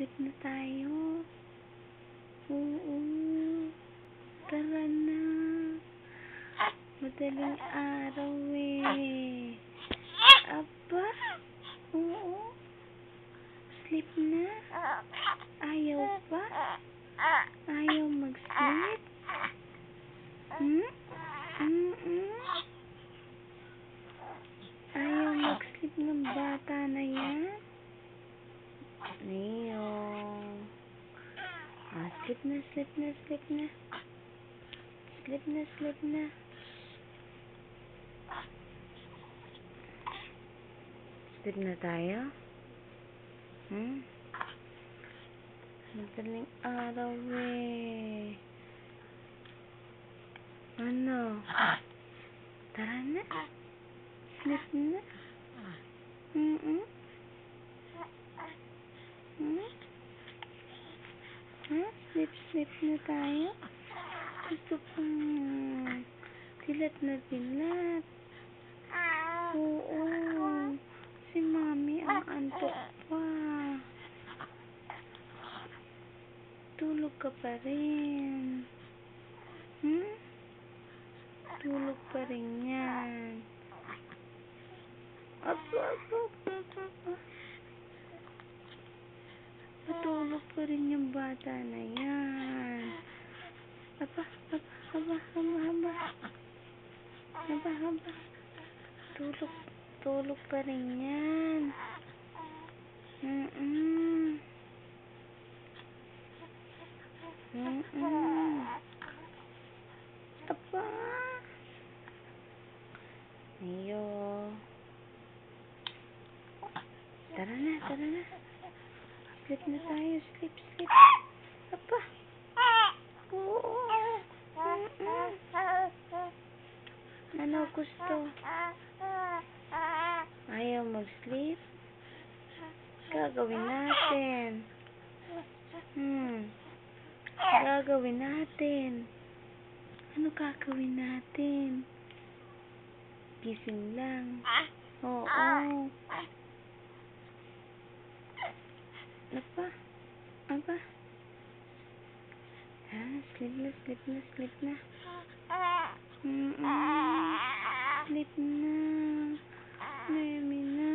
Sleep na tayo. Oo. Tara na. Madaling araw eh. Aba. Oo. Sleep na. Ayaw pa? Ayaw mag-sleep? Ayaw mag-sleep ng bata na yan? Ayun. Sleep na, sleep na, sleep na. Sleep na, sleep na. Sleep na tayo? Madaling araw eh. Ano? Tara na. Sleep na. Sleep na tayo. Gusto pang dilat na dilat. Oo. Si Mami ang antok pa. Tulog ka pa rin. Tulog pa rin yan. Apa. Matulog pa rin yung bata na yan. Haba. Tulog pa rin yan. Apa. Ayo. Tara na. Sleep na tayo. Sleep. Apa. Oo. Ano gusto? Ayaw mag-sleep? Gagawin natin. Gagawin natin. Ano gagawin natin? Gising lang. Oo. Apa. Sleep na. Sleep na. Sleep na. Memi na.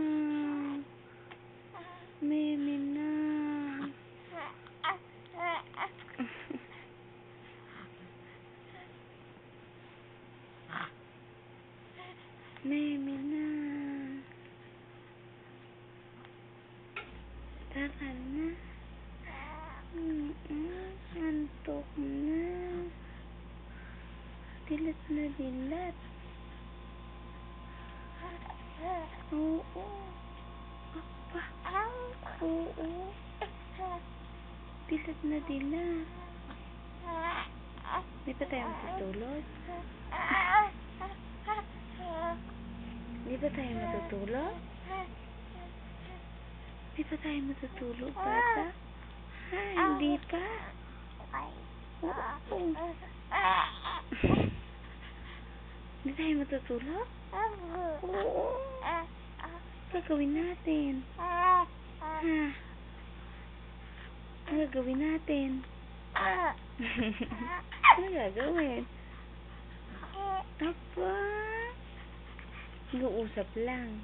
Memi na. Tara na. Antok na. Dilat na dilat. Oo. Apa. Oo. Dilat na dilat. Di ba tayo matutulog? Di ba tayo matutulog, bata? Hindi pa? Oo. Hindi tayo matutulog? Oo. Gagawin natin. Ano gagawin natin? Ano gagawin? Apa. Nag-uusap lang.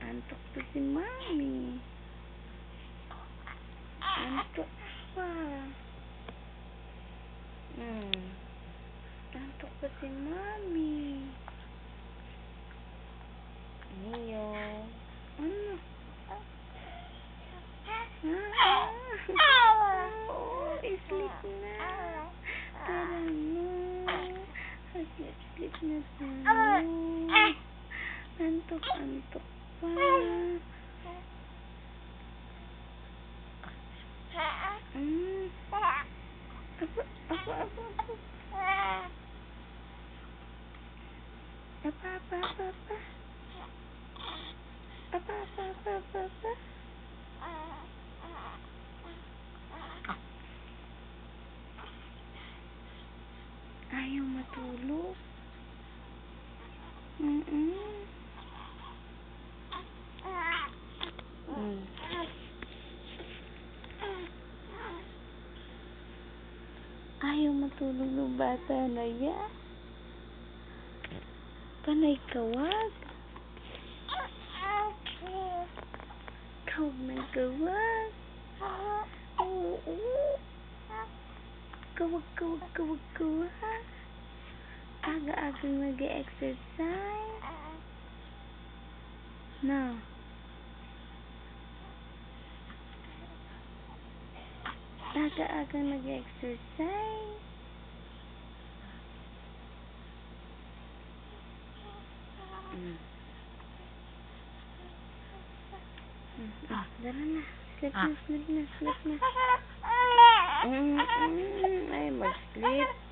Antok pa si Mami. Antok pa. Antok pa si Mami. Niyo. Ano? Sleep na. Tara na. Sleep na tayo. Antok pa. Apa. Ayaw matulog. natutulog ng bata na yan. Panay kawag. Kawag ng kawag. Oo. Kawag, kawag, kawag, kawag. Aga-agang nag-e-exercise. No. Aga-agang nag-e-exercise. Dala na. Sleep na, sleep na, sleep na. Ay, mag-sleep.